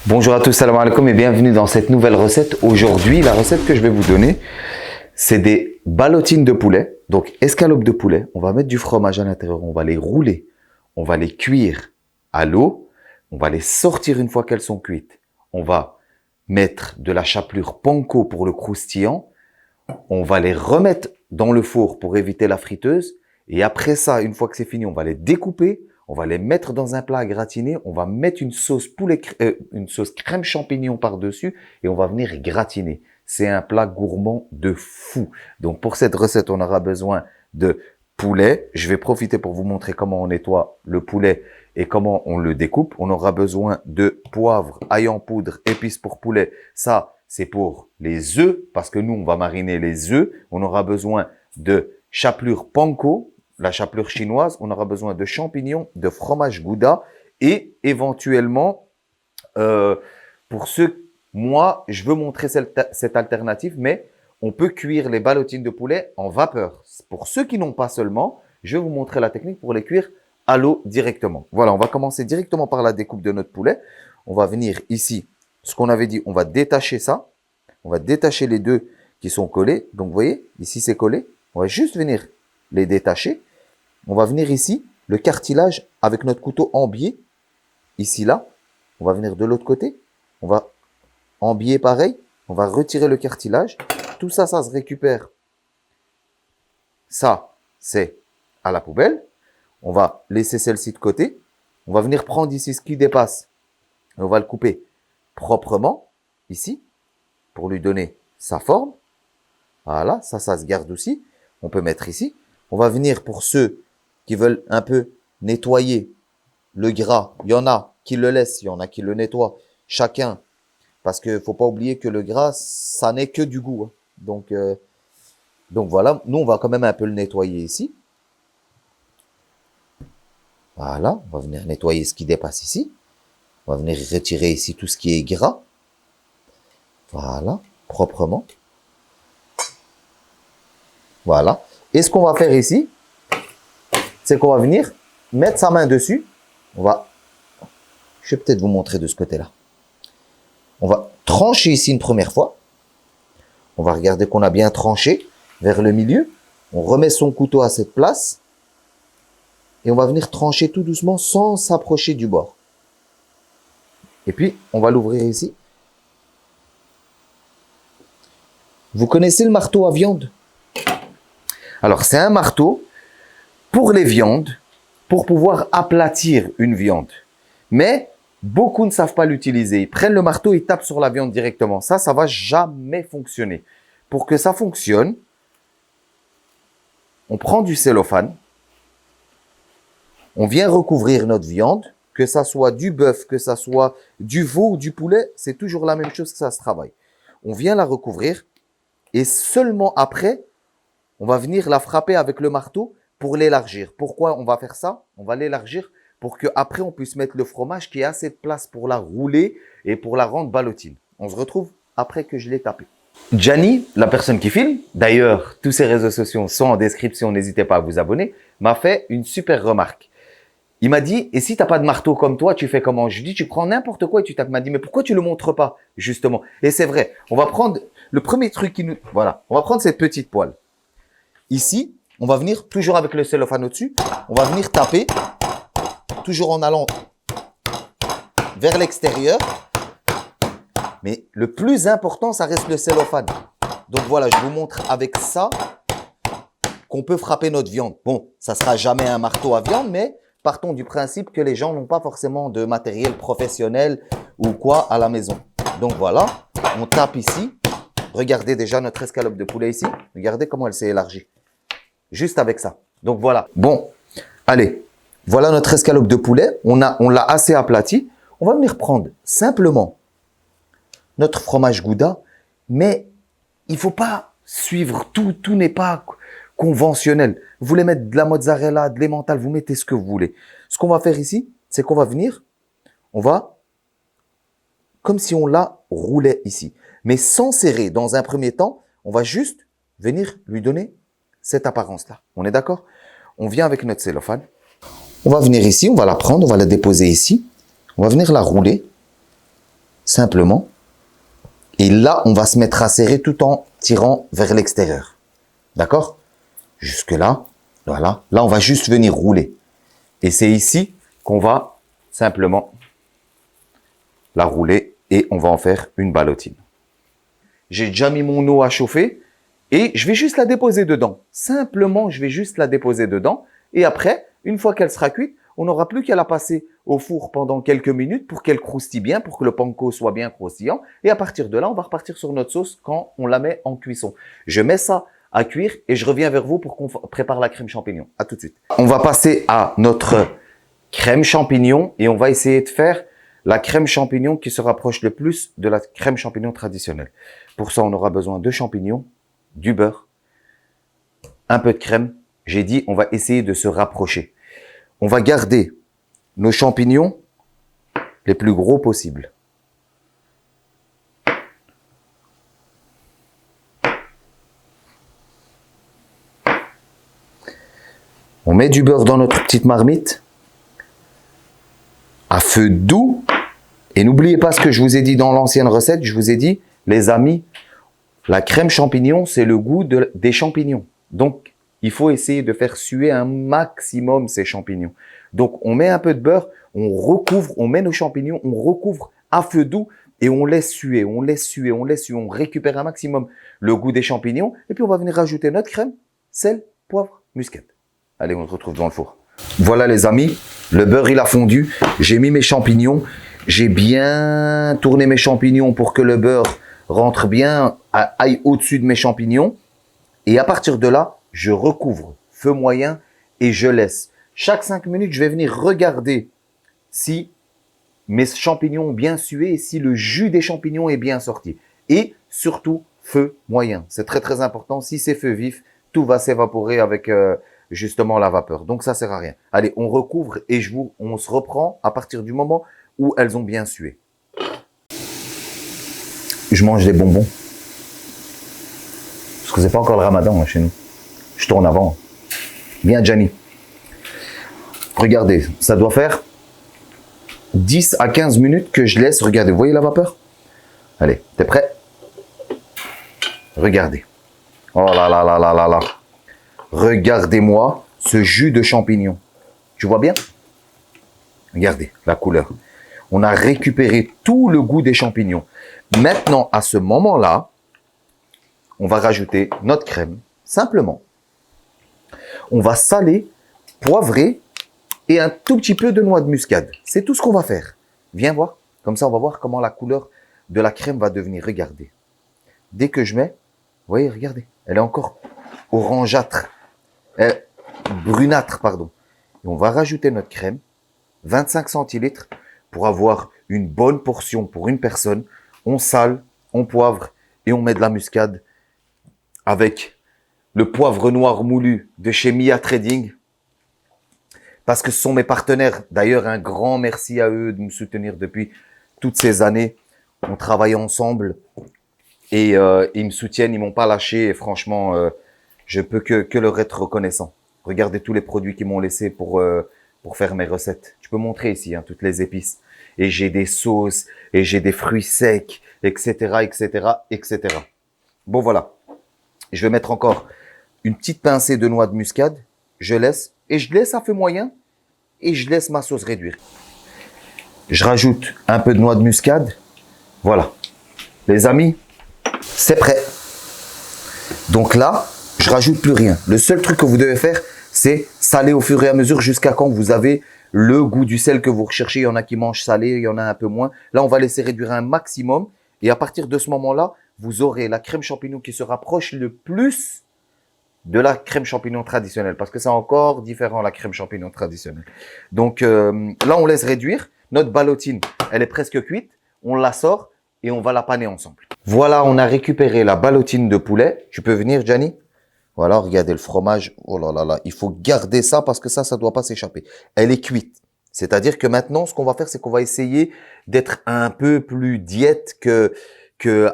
Bonjour à tous, salam alaikum et bienvenue dans cette nouvelle recette. Aujourd'hui, la recette que je vais vous donner, c'est des ballotines de poulet. Donc, escalopes de poulet. On va mettre du fromage à l'intérieur, on va les rouler, on va les cuire à l'eau, on va les sortir une fois qu'elles sont cuites. On va mettre de la chapelure panko pour le croustillant. On va les remettre dans le four pour éviter la friteuse. Et après ça, une fois que c'est fini, on va les découper. On va les mettre dans un plat à gratiner. On va mettre une sauce une sauce crème champignon par-dessus et on va venir gratiner. C'est un plat gourmand de fou. Donc pour cette recette, on aura besoin de poulet. Je vais profiter pour vous montrer comment on nettoie le poulet et comment on le découpe. On aura besoin de poivre, ail en poudre, épices pour poulet. Ça, c'est pour les œufs parce que nous, on va mariner les œufs. On aura besoin de chapelure panko, la chapelure chinoise, on aura besoin de champignons, de fromage gouda et éventuellement, pour ceux, moi, je veux montrer cette alternative, mais on peut cuire les ballotines de poulet en vapeur. Pour ceux qui n'ont pas seulement, je vais vous montrer la technique pour les cuire à l'eau directement. Voilà, on va commencer directement par la découpe de notre poulet. On va venir ici, ce qu'on avait dit, on va détacher ça. On va détacher les deux qui sont collés. Donc, vous voyez, ici c'est collé. On va juste venir les détacher. On va venir ici, le cartilage avec notre couteau en biais, ici là. On va venir de l'autre côté. On va en biais pareil. On va retirer le cartilage. Tout ça, ça se récupère. Ça, c'est à la poubelle. On va laisser celle-ci de côté. On va venir prendre ici ce qui dépasse. Et on va le couper proprement, ici, pour lui donner sa forme. Voilà, ça se garde aussi. On peut mettre ici. On va venir pour ceux qui veulent un peu nettoyer le gras. Il y en a qui le laissent, il y en a qui le nettoient. Chacun. Parce que faut pas oublier que le gras, ça n'est que du goût. Donc voilà, nous on va quand même un peu le nettoyer ici. Voilà, on va venir nettoyer ce qui dépasse ici. On va venir retirer ici tout ce qui est gras. Voilà, proprement. Voilà. Et ce qu'on va faire ici, c'est qu'on va venir mettre sa main dessus. Je vais peut-être vous montrer de ce côté-là. On va trancher ici une première fois. On va regarder qu'on a bien tranché vers le milieu. On remet son couteau à cette place. Et on va venir trancher tout doucement sans s'approcher du bord. Et puis, on va l'ouvrir ici. Vous connaissez le marteau à viande ? Alors, c'est un marteau pour les viandes, pour pouvoir aplatir une viande. Mais beaucoup ne savent pas l'utiliser. Ils prennent le marteau et ils tapent sur la viande directement. Ça va jamais fonctionner. Pour que ça fonctionne, on prend du cellophane, on vient recouvrir notre viande, que ça soit du bœuf, que ça soit du veau ou du poulet, c'est toujours la même chose que ça se travaille. On vient la recouvrir et seulement après, on va venir la frapper avec le marteau pour l'élargir. Pourquoi on va faire ça? On va l'élargir pour qu'après on puisse mettre le fromage qui a assez de place pour la rouler et pour la rendre ballotine. On se retrouve après que je l'ai tapé. Gianni, la personne qui filme, d'ailleurs tous ses réseaux sociaux sont en description, n'hésitez pas à vous abonner, m'a fait une super remarque. Il m'a dit, et si t'as pas de marteau comme toi, tu fais comment? Je lui dis, tu prends n'importe quoi et tu tapes. Il m'a dit, mais pourquoi tu le montres pas, justement? Et c'est vrai, on va prendre le premier truc qui nous... Voilà, on va prendre cette petite poêle. Ici, on va venir, toujours avec le cellophane au-dessus, on va venir taper, toujours en allant vers l'extérieur. Mais le plus important, ça reste le cellophane. Donc voilà, je vous montre avec ça qu'on peut frapper notre viande. Bon, ça sera jamais un marteau à viande, mais partons du principe que les gens n'ont pas forcément de matériel professionnel ou quoi à la maison. Donc voilà, on tape ici. Regardez déjà notre escalope de poulet ici. Regardez comment elle s'est élargie. Juste avec ça. Donc voilà. Bon, allez. Voilà notre escalope de poulet. On l'a assez aplati. On va venir prendre simplement notre fromage gouda. Mais il faut pas suivre tout. Tout n'est pas conventionnel. Vous voulez mettre de la mozzarella, de l'emmental, vous mettez ce que vous voulez. Ce qu'on va faire ici, c'est qu'on va venir, on va, comme si on la roulait ici. Mais sans serrer. Dans un premier temps, on va juste venir lui donner cette apparence-là. On est d'accord? On vient avec notre cellophane. On va venir ici, on va la prendre, on va la déposer ici. On va venir la rouler. simplement. Et là, on va se mettre à serrer tout en tirant vers l'extérieur. D'accord? Jusque là, voilà. Là, on va juste venir rouler. Et c'est ici qu'on va simplement la rouler et on va en faire une ballotine. J'ai déjà mis mon eau à chauffer et je vais juste la déposer dedans. Simplement, je vais juste la déposer dedans. Et après, une fois qu'elle sera cuite, on n'aura plus qu'à la passer au four pendant quelques minutes pour qu'elle croustille bien, pour que le panko soit bien croustillant. Et à partir de là, on va repartir sur notre sauce quand on la met en cuisson. Je mets ça à cuire et je reviens vers vous pour qu'on prépare la crème champignon. À tout de suite. On va passer à notre crème champignon et on va essayer de faire la crème champignon qui se rapproche le plus de la crème champignon traditionnelle. Pour ça, on aura besoin de champignons, du beurre, un peu de crème. J'ai dit, on va essayer de se rapprocher. On va garder nos champignons les plus gros possibles. On met du beurre dans notre petite marmite à feu doux. Et n'oubliez pas ce que je vous ai dit dans l'ancienne recette. Je vous ai dit, les amis, la crème champignon, c'est le goût des champignons. Donc, il faut essayer de faire suer un maximum ces champignons. Donc, on met un peu de beurre, on recouvre, on met nos champignons, on recouvre à feu doux et on laisse suer, on laisse suer, on laisse suer. On récupère un maximum le goût des champignons et puis on va venir rajouter notre crème, sel, poivre, muscade. Allez, on se retrouve dans le four. Voilà les amis, le beurre il a fondu. J'ai mis mes champignons. J'ai bien tourné mes champignons pour que le beurre rentre bien, aille au-dessus de mes champignons. Et à partir de là, je recouvre feu moyen et je laisse. Chaque 5 minutes, je vais venir regarder si mes champignons ont bien sué et si le jus des champignons est bien sorti. Et surtout, feu moyen. C'est très très important. Si c'est feu vif, tout va s'évaporer avec justement la vapeur. Donc ça sert à rien. Allez, on recouvre et on se reprend à partir du moment où elles ont bien sué. Je mange des bonbons. Parce que c'est pas encore le ramadan hein, chez nous. Je tourne avant. Bien, Gianni. Regardez, ça doit faire 10 à 15 minutes que je laisse. Regardez, vous voyez la vapeur? Allez, t'es prêt? Regardez. Oh là là là là là là. Regardez-moi ce jus de champignon. Tu vois bien? Regardez la couleur. On a récupéré tout le goût des champignons. Maintenant, à ce moment-là, on va rajouter notre crème, simplement. On va saler, poivrer et un tout petit peu de noix de muscade. C'est tout ce qu'on va faire. Viens voir. Comme ça, on va voir comment la couleur de la crème va devenir. Regardez. Dès que je mets, vous voyez, regardez, elle est encore orangeâtre, brunâtre, pardon. Et on va rajouter notre crème, 25 centilitres, pour avoir une bonne portion pour une personne. On sale, on poivre et on met de la muscade avec le poivre noir moulu de chez Mia Trading. Parce que ce sont mes partenaires. D'ailleurs, un grand merci à eux de me soutenir depuis toutes ces années. On travaille ensemble et ils me soutiennent, ils m'ont pas lâché. Et franchement, je peux que leur être reconnaissant. Regardez tous les produits qu'ils m'ont laissés pour faire mes recettes. Je peux montrer ici toutes les épices. Et j'ai des sauces, et j'ai des fruits secs, etc., etc., etc. Bon, voilà. Je vais mettre encore une petite pincée de noix de muscade. Je laisse à feu moyen et je laisse ma sauce réduire. Je rajoute un peu de noix de muscade. Voilà. Les amis, c'est prêt. Donc là, je rajoute plus rien. Le seul truc que vous devez faire, c'est saler au fur et à mesure jusqu'à quand vous avez le goût du sel que vous recherchez. Il y en a qui mangent salé, il y en a un peu moins. Là, on va laisser réduire un maximum. Et à partir de ce moment-là, vous aurez la crème champignon qui se rapproche le plus de la crème champignon traditionnelle. Parce que c'est encore différent, la crème champignon traditionnelle. Donc là, on laisse réduire. Notre ballotine, elle est presque cuite. On la sort et on va la paner ensemble. Voilà, on a récupéré la ballotine de poulet. Tu peux venir, Gianni? Voilà, regardez le fromage. Oh là là là, il faut garder ça parce que ça ne doit pas s'échapper. Elle est cuite. C'est-à-dire que maintenant, ce qu'on va faire, c'est qu'on va essayer d'être un peu plus diète que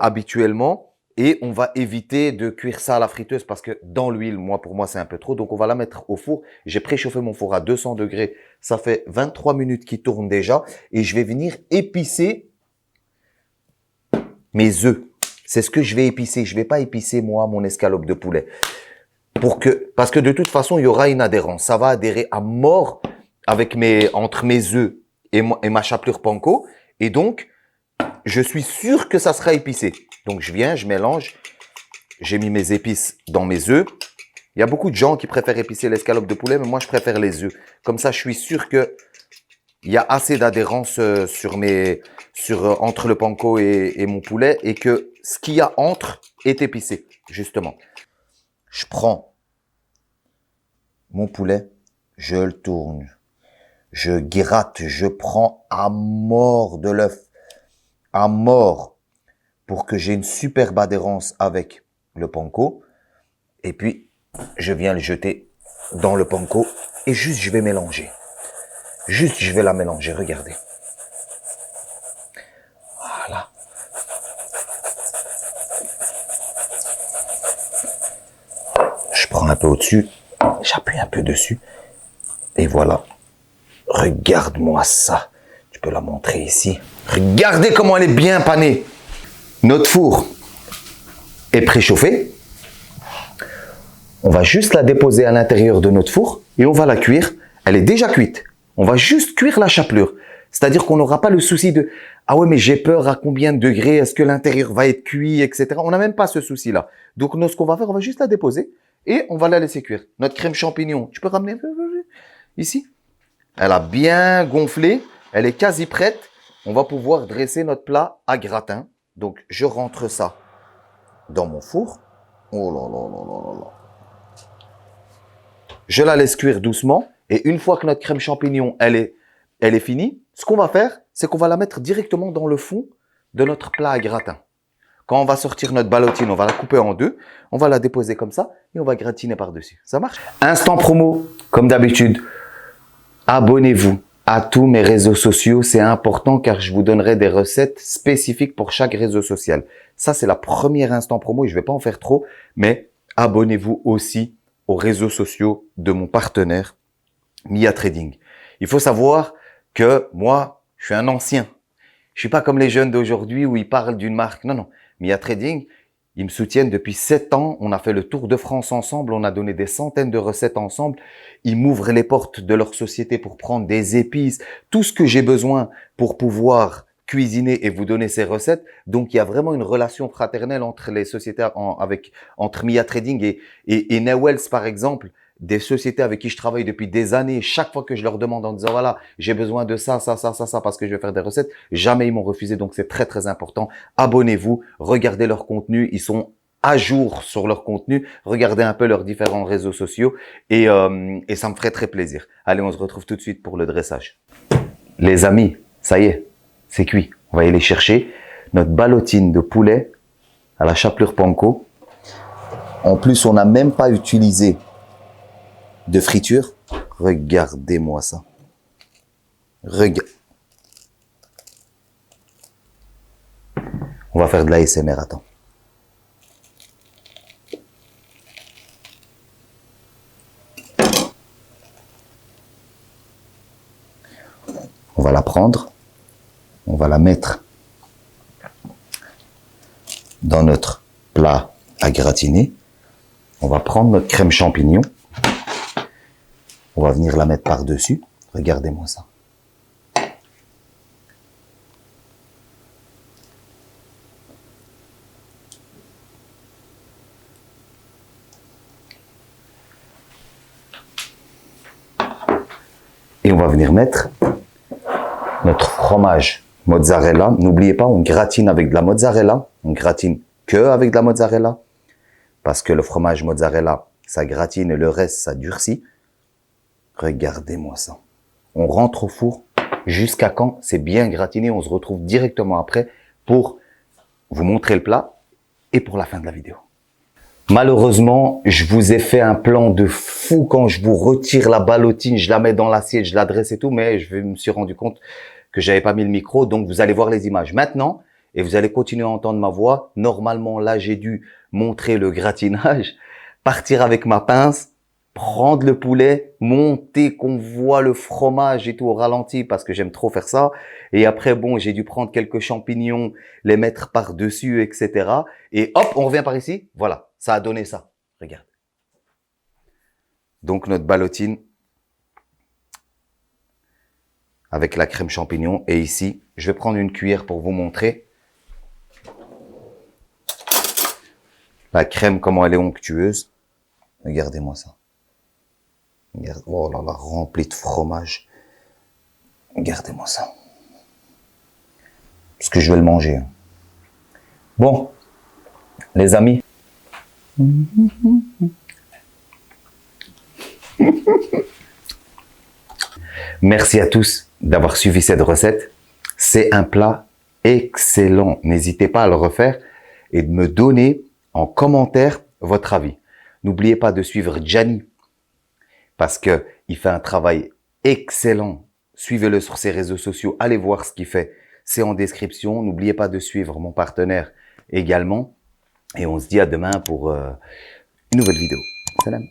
habituellement. Et on va éviter de cuire ça à la friteuse parce que dans l'huile, pour moi, c'est un peu trop. Donc, on va la mettre au four. J'ai préchauffé mon four à 200 degrés. Ça fait 23 minutes qu'il tourne déjà. Et je vais venir épicer mes œufs. C'est ce que je vais épicer. Je vais pas épicer, moi, mon escalope de poulet. Parce que de toute façon, il y aura une adhérence. Ça va adhérer à mort entre mes œufs et ma chapelure panko. Et donc, je suis sûr que ça sera épicé. Donc, je viens, je mélange. J'ai mis mes épices dans mes œufs. Il y a beaucoup de gens qui préfèrent épicer l'escalope de poulet, mais moi, je préfère les œufs. Comme ça, je suis sûr que il y a assez d'adhérence entre le panko et mon poulet et que ce qu'il y a entre est épicé, justement. Je prends mon poulet, je le tourne, je gratte, je prends à mort de l'œuf, à mort, pour que j'ai une superbe adhérence avec le panko. Et puis, je viens le jeter dans le panko et juste je vais mélanger. Juste, je vais la mélanger, regardez. Voilà. Je prends un peu au-dessus, j'appuie un peu dessus. Et voilà. Regarde-moi ça. Tu peux la montrer ici. Regardez comment elle est bien panée. Notre four est préchauffé. On va juste la déposer à l'intérieur de notre four et on va la cuire. Elle est déjà cuite. On va juste cuire la chapelure. C'est-à-dire qu'on n'aura pas le souci de « Ah ouais, mais j'ai peur à combien de degrés, est-ce que l'intérieur va être cuit, etc. » On n'a même pas ce souci-là. Donc, nous, ce qu'on va faire, on va juste la déposer et on va la laisser cuire. Notre crème champignon, tu peux ramener un peu ici? Elle a bien gonflé, elle est quasi prête. On va pouvoir dresser notre plat à gratin. Donc, je rentre ça dans mon four. Oh là là là là là là. Je la laisse cuire doucement. Et une fois que notre crème champignon, elle est finie, ce qu'on va faire, c'est qu'on va la mettre directement dans le fond de notre plat à gratin. Quand on va sortir notre ballotine, on va la couper en deux, on va la déposer comme ça et on va gratiner par-dessus. Ça marche? Instant promo, comme d'habitude. Abonnez-vous à tous mes réseaux sociaux, c'est important car je vous donnerai des recettes spécifiques pour chaque réseau social. Ça, c'est la première instant promo et je ne vais pas en faire trop, mais abonnez-vous aussi aux réseaux sociaux de mon partenaire, Mia Trading. Il faut savoir que moi, je suis un ancien. Je suis pas comme les jeunes d'aujourd'hui où ils parlent d'une marque. Non, non. Mia Trading, ils me soutiennent depuis 7 ans. On a fait le tour de France ensemble. On a donné des centaines de recettes ensemble. Ils m'ouvrent les portes de leur société pour prendre des épices, tout ce que j'ai besoin pour pouvoir cuisiner et vous donner ces recettes. Donc, il y a vraiment une relation fraternelle entre les sociétés, entre Mia Trading et Newells, par exemple. Des sociétés avec qui je travaille depuis des années, chaque fois que je leur demande en disant voilà, j'ai besoin de ça, parce que je vais faire des recettes, jamais ils m'ont refusé, donc c'est très très important. Abonnez-vous, regardez leur contenu, ils sont à jour sur leur contenu, regardez un peu leurs différents réseaux sociaux et ça me ferait très plaisir. Allez, on se retrouve tout de suite pour le dressage. Les amis, ça y est, c'est cuit. On va aller chercher notre ballotine de poulet à la chapelure panko. En plus, on n'a même pas utilisé de friture. Regardez-moi ça. On va faire de l'ASMR, attends. On va la prendre. On va la mettre dans notre plat à gratiner. On va prendre notre crème champignon. On va venir la mettre par-dessus. Regardez-moi ça. Et on va venir mettre notre fromage mozzarella. N'oubliez pas, on gratine avec de la mozzarella. On gratine que avec de la mozzarella. Parce que le fromage mozzarella, ça gratine et le reste, ça durcit. Regardez-moi ça. On rentre au four. Jusqu'à quand c'est bien gratiné. On se retrouve directement après pour vous montrer le plat et pour la fin de la vidéo. Malheureusement, je vous ai fait un plan de fou quand je vous retire la ballotine, je la mets dans l'assiette, je la dresse et tout, mais je me suis rendu compte que j'avais pas mis le micro, donc vous allez voir les images maintenant et vous allez continuer à entendre ma voix. Normalement, là, j'ai dû montrer le gratinage, partir avec ma pince prendre le poulet, monter, qu'on voit le fromage et tout au ralenti parce que j'aime trop faire ça. Et après, bon, j'ai dû prendre quelques champignons, les mettre par-dessus, etc. Et hop, on revient par ici. Voilà, ça a donné ça. Regarde. Donc, notre ballotine avec la crème champignon. Et ici, je vais prendre une cuillère pour vous montrer la crème, comment elle est onctueuse. Regardez-moi ça. Regardez, oh là là, rempli de fromage. Regardez-moi ça. Parce que je vais le manger. Hein. Bon, les amis. Merci à tous d'avoir suivi cette recette. C'est un plat excellent. N'hésitez pas à le refaire et de me donner en commentaire votre avis. N'oubliez pas de suivre Gianni parce que il fait un travail excellent. Suivez-le sur ses réseaux sociaux. Allez voir ce qu'il fait. C'est en description. N'oubliez pas de suivre mon partenaire également. Et on se dit à demain pour une nouvelle vidéo. Salam.